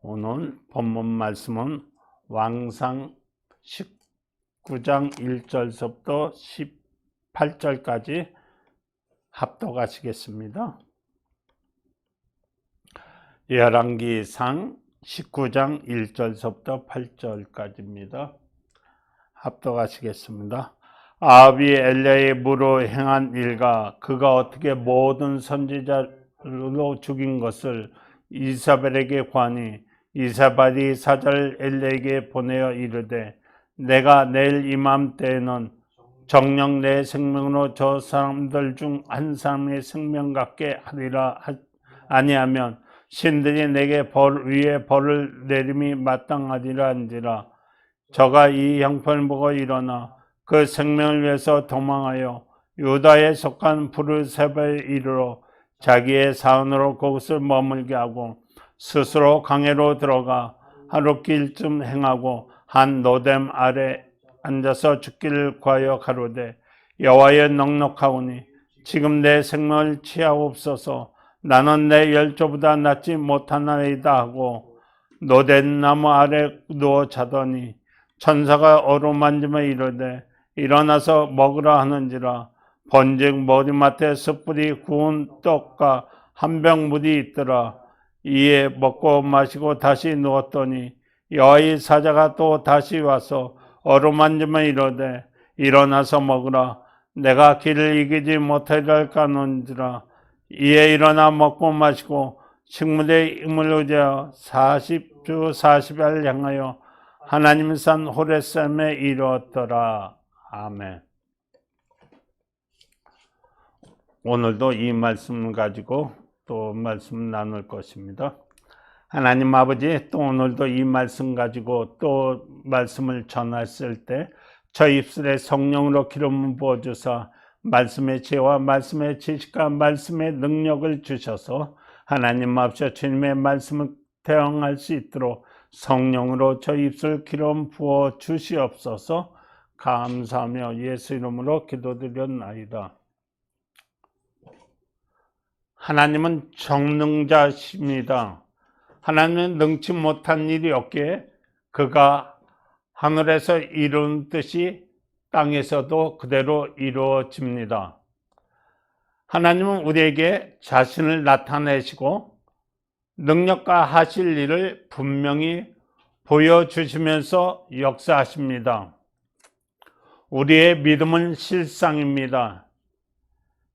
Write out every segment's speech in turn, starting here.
오늘 본문 말씀은 왕상 19장 1절서부터 18절까지 합독하시겠습니다. 열왕기상 19장 1절서부터 8절까지입니다. 합독하시겠습니다. 아합이 엘리야의 무로 행한 일과 그가 어떻게 모든 선지자로 죽인 것을 이사벨에게 관이 이사벨이 사자를 엘리야에게 보내어 이르되 내가 내일 이맘때에는 정녕 내 생명으로 저 사람들 중 한 사람의 생명 같게 하리라 아니하면 신들이 내게 벌 위에 벌을 내림이 마땅하리라 한지라. 저가 이 형편을 보고 일어나 그 생명을 위해서 도망하여 유다에 속한 브르세바에 이르러 자기의 사원으로 그곳을 머물게 하고 스스로 강해로 들어가 하룻길쯤 행하고 한 노뎀 아래 앉아서 죽기를 구하여 가로되 여호와여 넉넉하오니 지금 내 생명을 취하옵소서. 나는 내 열조보다 낫지 못하나이다 하고 노뎀 나무 아래 누워 자더니 천사가 어루만지며 이르되 일어나서 먹으라 하는지라. 번즉 머리맡에 숯불이 구운 떡과 한 병 물이 있더라. 이에 먹고 마시고 다시 누웠더니 여호와의 사자가 또 다시 와서 어루만지며 이르되 일어나서 먹으라. 내가 길을 이기지 못하리라 하는지라. 이에 일어나 먹고 마시고 식물의 힘을 의지하여 40주 40일 향하여 하나님 산 호레셈에 이르렀더라. 아멘. 오늘도 이 말씀을 가지고 또 말씀 나눌 것입니다. 하나님 아버지, 또 오늘도 이 말씀 가지고 또 말씀을 전했을 때 저 입술에 성령으로 기름을 부어주사 말씀의 지혜와 말씀의 지식과 말씀의 능력을 주셔서 하나님 앞서 주님의 말씀을 대응할 수 있도록 성령으로 저 입술 기름 부어 주시옵소서. 감사하며 예수 이름으로 기도드렸나이다. 하나님은 전능자십니다. 하나님은 능치 못한 일이 없기에 그가 하늘에서 이룬 뜻이 땅에서도 그대로 이루어집니다. 하나님은 우리에게 자신을 나타내시고 능력과 하실 일을 분명히 보여주시면서 역사하십니다. 우리의 믿음은 실상입니다.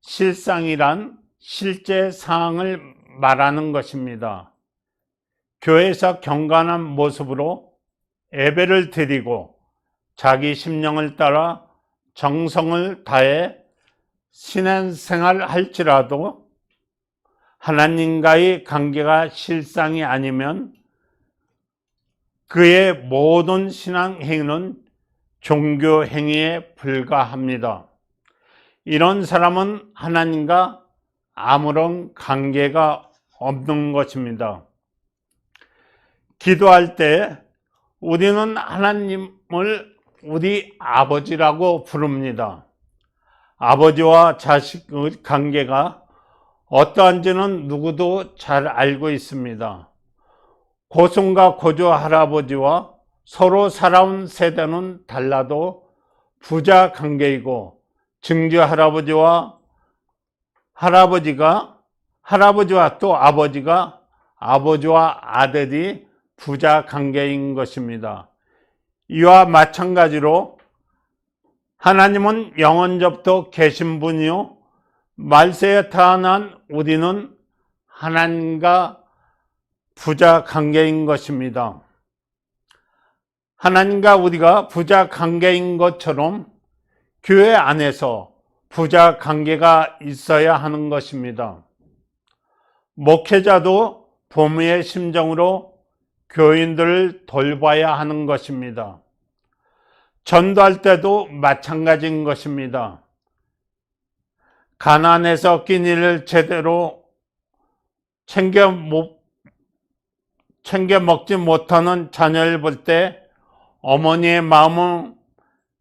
실상이란 실제 상황을 말하는 것입니다. 교회에서 경건한 모습으로 예배를 드리고 자기 심령을 따라 정성을 다해 신앙생활을 할지라도 하나님과의 관계가 실상이 아니면 그의 모든 신앙 행위는 종교 행위에 불과합니다. 이런 사람은 하나님과 아무런 관계가 없는 것입니다. 기도할 때 우리는 하나님을 우리 아버지라고 부릅니다. 아버지와 자식의 관계가 어떠한지는 누구도 잘 알고 있습니다. 고손과 고조 할아버지와 서로 살아온 세대는 달라도 부자 관계이고 증조 할아버지와 할아버지와 또 아버지가 아버지와 아들이 부자 관계인 것입니다. 이와 마찬가지로 하나님은 영원전부터 계신 분이요 말세에 태어난 우리는 하나님과 부자 관계인 것입니다. 하나님과 우리가 부자 관계인 것처럼 교회 안에서 부자 관계가 있어야 하는 것입니다. 목회자도 부모의 심정으로 교인들을 돌봐야 하는 것입니다. 전도할 때도 마찬가지인 것입니다. 가난해서 끼니를 제대로 챙겨 먹지 못하는 자녀를 볼 때 어머니의 마음은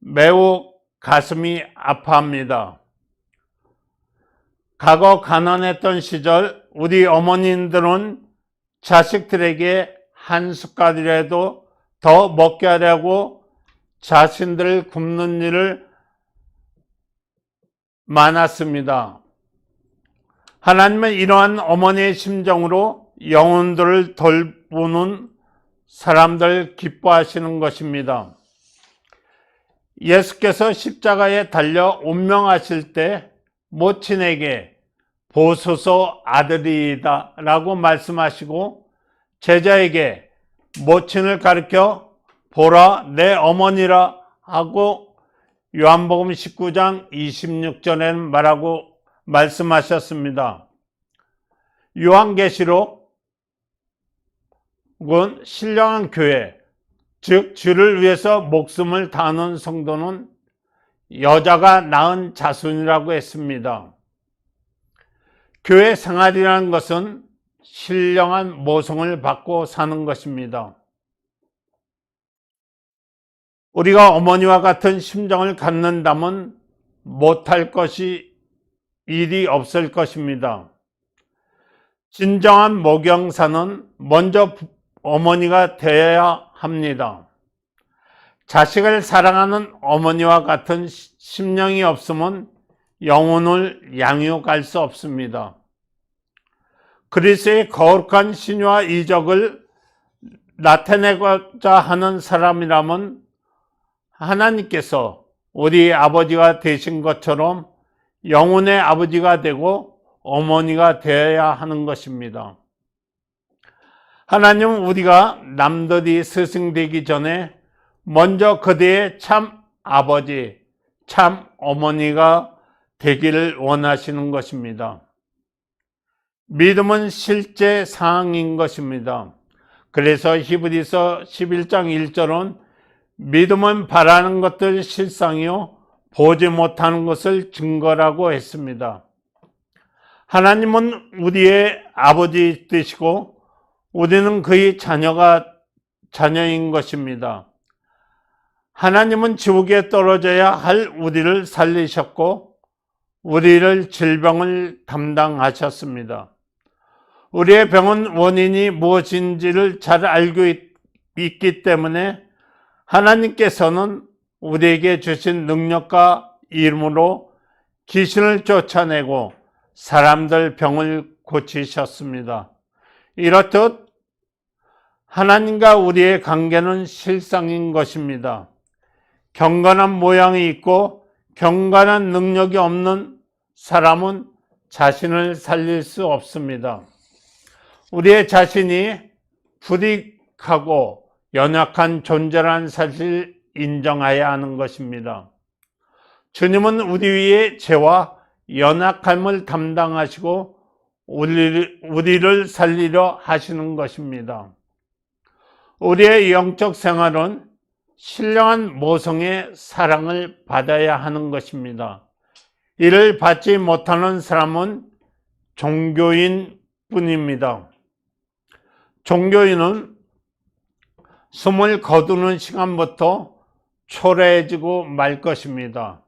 매우 가슴이 아파합니다. 과거 가난했던 시절 우리 어머님들은 자식들에게 한 숟갈이라도 더 먹게 하려고 자신들을 굶는 일을 많았습니다. 하나님은 이러한 어머니의 심정으로 영혼들을 돌보는 사람들 기뻐하시는 것입니다. 예수께서 십자가에 달려 운명하실 때 모친에게 보소서 아들이다 라고 말씀하시고 제자에게 모친을 가리켜 보라 내 어머니라 하고 요한복음 19장 26절에는 말하고 말씀하셨습니다. 요한계시록은 신령한 교회, 즉 주를 위해서 목숨을 다하는 성도는 여자가 낳은 자손이라고 했습니다. 교회 생활이라는 것은 신령한 모성을 받고 사는 것입니다. 우리가 어머니와 같은 심정을 갖는다면 못할 것이 일이 없을 것입니다. 진정한 목영사는 먼저 어머니가 되어야 합니다. 자식을 사랑하는 어머니와 같은 심령이 없으면 영혼을 양육할 수 없습니다. 그리스도의 거룩한 신유와 이적을 나타내고자 하는 사람이라면 하나님께서 우리 아버지가 되신 것처럼 영혼의 아버지가 되고 어머니가 되어야 하는 것입니다. 하나님은 우리가 남들이 스승되기 전에 먼저 그들의 참 아버지, 참 어머니가 되기를 원하시는 것입니다. 믿음은 실제 상황인 것입니다. 그래서 히브리서 11장 1절은 믿음은 바라는 것들 실상이요 보지 못하는 것을 증거라고 했습니다. 하나님은 우리의 아버지 되시고 우리는 그의 자녀인 것입니다. 하나님은 지옥에 떨어져야 할 우리를 살리셨고 우리를 질병을 담당하셨습니다. 우리의 병은 원인이 무엇인지를 잘 알고 있기 때문에 하나님께서는 우리에게 주신 능력과 이름으로 귀신을 쫓아내고 사람들 병을 고치셨습니다. 이렇듯 하나님과 우리의 관계는 실상인 것입니다. 경건한 모양이 있고 경건한 능력이 없는 사람은 자신을 살릴 수 없습니다. 우리의 자신이 불익하고 연약한 존재라는 사실을 인정해야 하는 것입니다. 주님은 우리 위에 죄와 연약함을 담당하시고 우리를 살리려 하시는 것입니다. 우리의 영적 생활은 신령한 모성의 사랑을 받아야 하는 것입니다. 이를 받지 못하는 사람은 종교인 뿐입니다. 종교인은 숨을 거두는 시간부터 초라해지고 말 것입니다.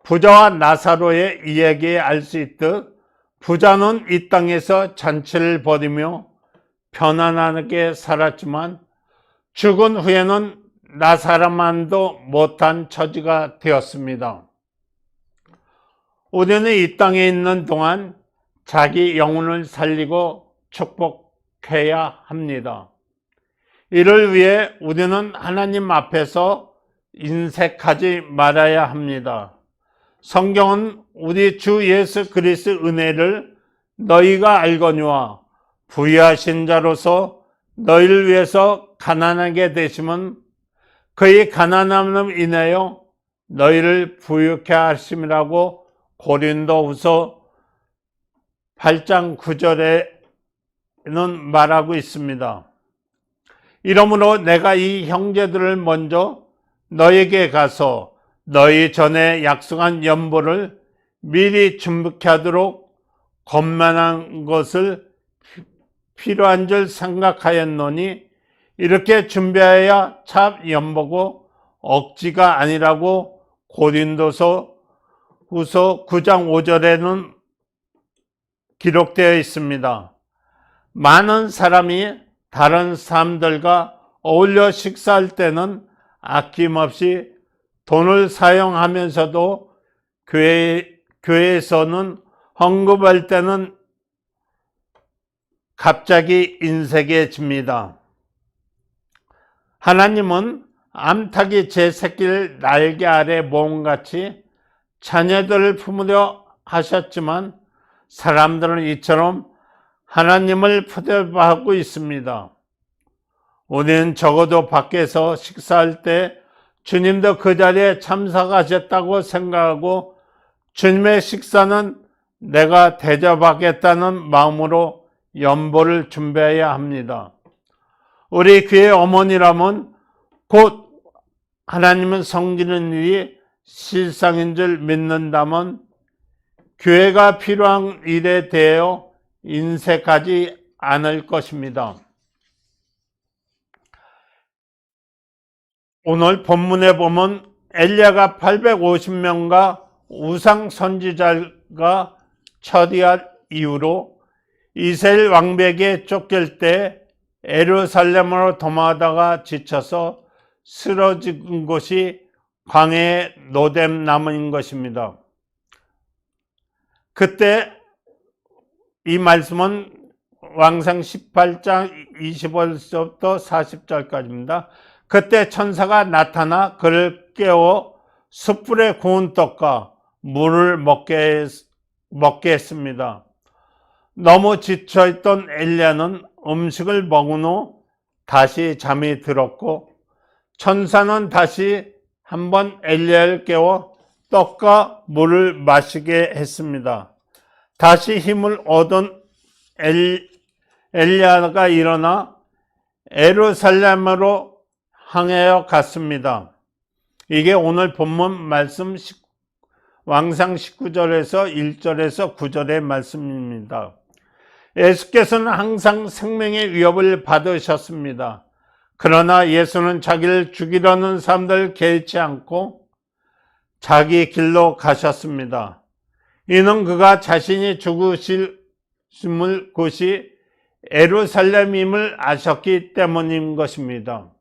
부자와 나사로의 이야기에 알 수 있듯 부자는 이 땅에서 잔치를 벌이며 편안하게 살았지만 죽은 후에는 나사로만도 못한 처지가 되었습니다. 우리는 이 땅에 있는 동안 자기 영혼을 살리고 축복해야 합니다. 이를 위해 우리는 하나님 앞에서 인색하지 말아야 합니다. 성경은 우리 주 예수 그리스도의 은혜를 너희가 알거니와 부유하신 자로서 너희를 위해서 가난하게 되심은 그의 가난함으로 인하여 너희를 부유케 하심이라고 고린도후서 8장 9절에는 말하고 있습니다. 이러므로 내가 이 형제들을 먼저 너에게 가서 너희 전에 약속한 연보를 미리 준비케 하도록 겁만한 것을 필요한 줄 생각하였노니 이렇게 준비해야 참 연보고 억지가 아니라고 고린도서 후서 9장 5절에는 기록되어 있습니다. 많은 사람이 다른 사람들과 어울려 식사할 때는 아낌없이 돈을 사용하면서도 교회에서는 헌금할 때는 갑자기 인색해집니다. 하나님은 암탉이 제 새끼를 날개 아래 모음같이 자녀들을 품으려 하셨지만 사람들은 이처럼 하나님을 푸대하고 있습니다. 우리는 적어도 밖에서 식사할 때 주님도 그 자리에 참석하셨다고 생각하고 주님의 식사는 내가 대접하겠다는 마음으로 연보를 준비해야 합니다. 우리 교회 어머니라면 곧 하나님은 섬기는 일이 실상인 줄 믿는다면 교회가 필요한 일에 대하여 인색하지 않을 것입니다. 오늘 본문에 보면 엘리야가 850명과 우상 선지자가 처리할 이후로 이스라엘 왕백에 쫓길 때 예루살렘으로 도망하다가 지쳐서 쓰러진 곳이 광야의 노뎀 나무인 것입니다. 그때 이 말씀은 왕상 18장 25절부터 40절까지입니다. 그때 천사가 나타나 그를 깨워 숯불에 구운 떡과 물을 먹게 했습니다. 너무 지쳐있던 엘리야는 음식을 먹은 후 다시 잠이 들었고 천사는 다시 한번 엘리야를 깨워 떡과 물을 마시게 했습니다. 다시 힘을 얻은 엘리야가 일어나 예루살렘으로 향하여 갔습니다. 이게 오늘 본문 말씀 왕상 19절에서 1절에서 9절의 말씀입니다. 예수께서는 항상 생명의 위협을 받으셨습니다. 그러나 예수는 자기를 죽이려는 사람들을 개의치 않고 자기 길로 가셨습니다. 이는 그가 자신이 죽으실 곳이 예루살렘임을 아셨기 때문인 것입니다.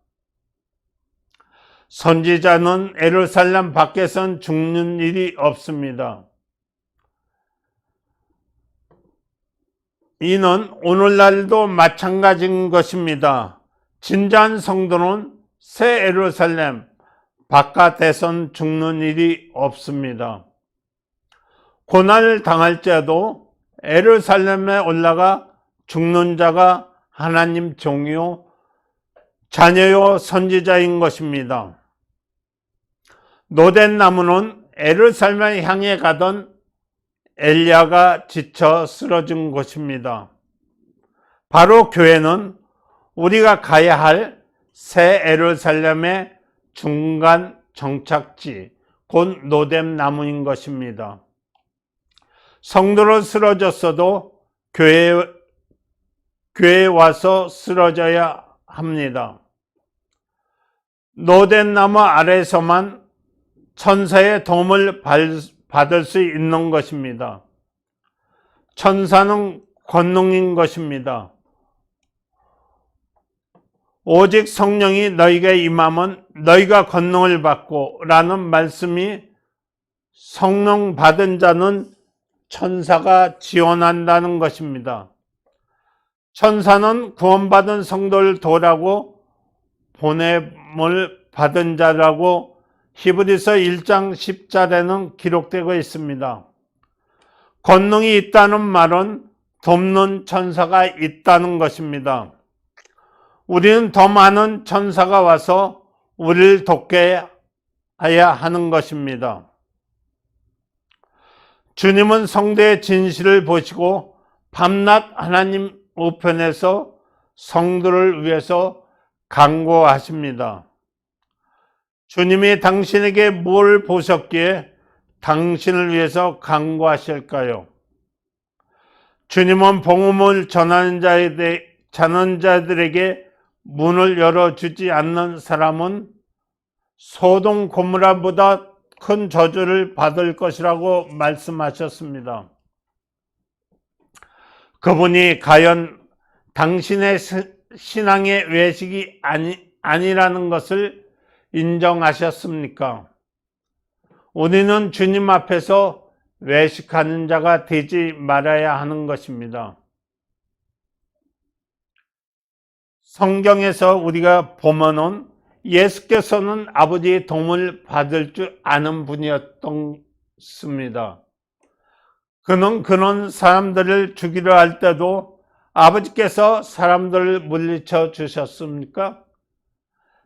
선지자는 예루살렘 밖에선 죽는 일이 없습니다. 이는 오늘날도 마찬가지인 것입니다. 진정한 성도는 새 예루살렘 바깥에선 죽는 일이 없습니다. 고난을 당할지라도 예루살렘에 올라가 죽는 자가 하나님 종이요 자녀요 선지자인 것입니다. 노된 나무는 예루살렘을 향해 가던 엘리야가 지쳐 쓰러진 곳입니다. 바로 교회는 우리가 가야 할 새 예루살렘의 중간 정착지, 곧 노뎀 나무인 것입니다. 성도로 쓰러졌어도 교회에 와서 쓰러져야 합니다. 노뎀 나무 아래에서만 천사의 도움을 받을 수 있는 것입니다. 천사는 권능인 것입니다. 오직 성령이 너희에게 임하면 너희가 권능을 받고 라는 말씀이 성령 받은 자는 천사가 지원한다는 것입니다. 천사는 구원받은 성도를 도우라고 보냄을 받은 자라고 히브리서 1장 10절에는 기록되고 있습니다. 권능이 있다는 말은 돕는 천사가 있다는 것입니다. 우리는 더 많은 천사가 와서 우리를 돕게 해야 하는 것입니다. 주님은 성도의 진실을 보시고 밤낮 하나님 우편에서 성도를 위해서 간구하십니다. 주님이 당신에게 뭘 보셨기에 당신을 위해서 간구하실까요? 주님은 복음을 전하는 자들에게 문을 열어주지 않는 사람은 소돔 고모라보다 큰 저주를 받을 것이라고 말씀하셨습니다. 그분이 과연 당신의 신앙의 외식이 아니라는 것을 인정하셨습니까? 우리는 주님 앞에서 외식하는 자가 되지 말아야 하는 것입니다. 성경에서 우리가 보면은 예수께서는 아버지의 도움을 받을 줄 아는 분이었습니다. 그는 그런 사람들을 죽이려 할 때도 아버지께서 사람들을 물리쳐 주셨습니까?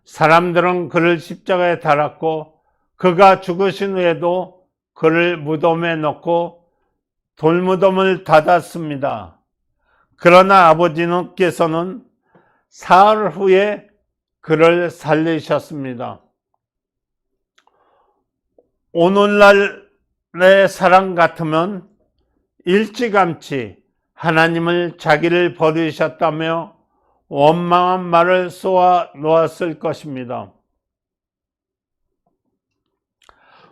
사람들은 그를 십자가에 달았고 그가 죽으신 후에도 그를 무덤에 넣고 돌무덤을 닫았습니다. 그러나 아버지께서는 사흘 후에 그를 살리셨습니다. 오늘날의 사람 같으면 일찌감치 하나님을 자기를 버리셨다며 원망한 말을 쏘아 놓았을 것입니다.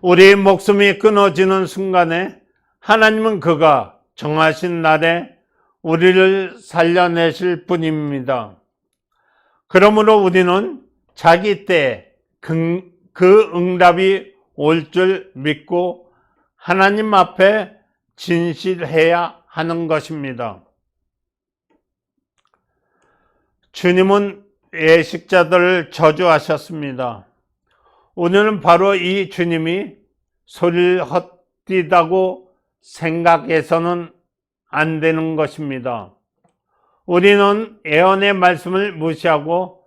우리의 목숨이 끊어지는 순간에 하나님은 그가 정하신 날에 우리를 살려내실 분입니다. 그러므로 우리는 자기 때에 그 응답이 올 줄 믿고 하나님 앞에 진실해야 하는 것입니다. 주님은 외식자들을 저주하셨습니다. 우리는 바로 이 주님이 소리를 헛디다고 생각해서는 안 되는 것입니다. 우리는 예언의 말씀을 무시하고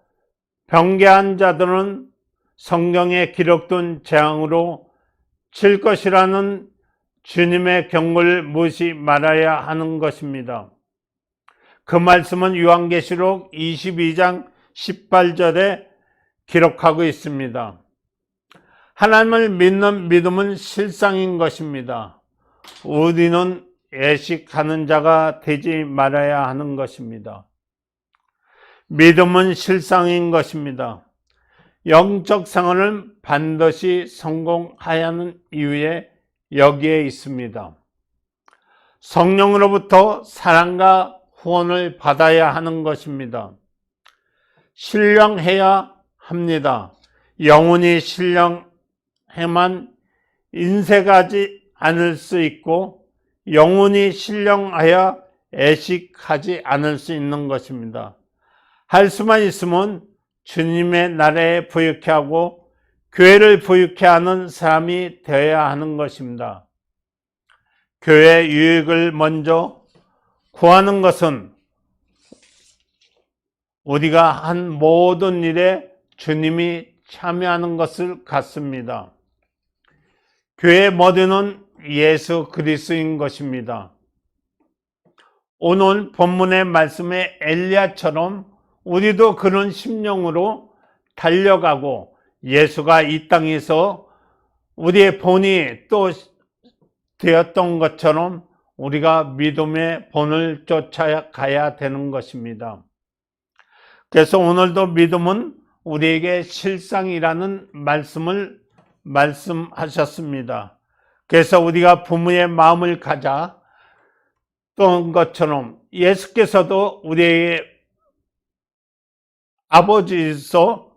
변개한 자들은 성경에 기록된 재앙으로 칠 것이라는 주님의 경고를 무시 말아야 하는 것입니다. 그 말씀은 요한계시록 22장 18절에 기록하고 있습니다. 하나님을 믿는 믿음은 실상인 것입니다. 우리는 외식하는 자가 되지 말아야 하는 것입니다. 믿음은 실상인 것입니다. 영적 생활은 반드시 성공해야 하는 이유에 여기에 있습니다. 성령으로부터 사랑과 후원을 받아야 하는 것입니다. 신령해야 합니다. 영혼이 신령해만 인색하지 않을 수 있고 영혼이 신령하여 애식하지 않을 수 있는 것입니다. 할 수만 있으면 주님의 나라에 부유케 하고 교회를 부유케 하는 사람이 되어야 하는 것입니다. 교회 유익을 먼저 구하는 것은 우리가 한 모든 일에 주님이 참여하는 것을 같습니다. 교회의 머리는 예수 그리스도인 것입니다. 오늘 본문의 말씀의 엘리야처럼 우리도 그런 심령으로 달려가고 예수가 이 땅에서 우리의 본이 또 되었던 것처럼 우리가 믿음의 본을 쫓아가야 되는 것입니다. 그래서 오늘도 믿음은 우리에게 실상이라는 말씀을 말씀하셨습니다. 그래서 우리가 부모의 마음을 가졌던 것처럼 예수께서도 우리의 아버지로서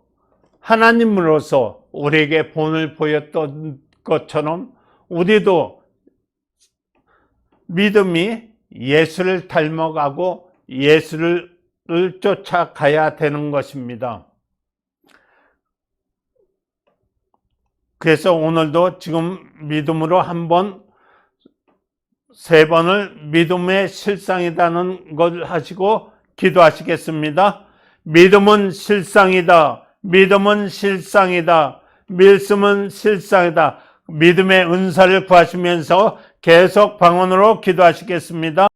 하나님으로서 우리에게 본을 보였던 것처럼 우리도 믿음이 예수를 닮아가고 예수를 쫓아가야 되는 것입니다. 그래서 오늘도 지금 믿음으로 세 번을 믿음의 실상이라는 걸 하시고 기도하시겠습니다. 믿음은 실상이다. 믿음은 실상이다. 말씀은 실상이다. 믿음의 은사를 구하시면서 계속 방언으로 기도하시겠습니다.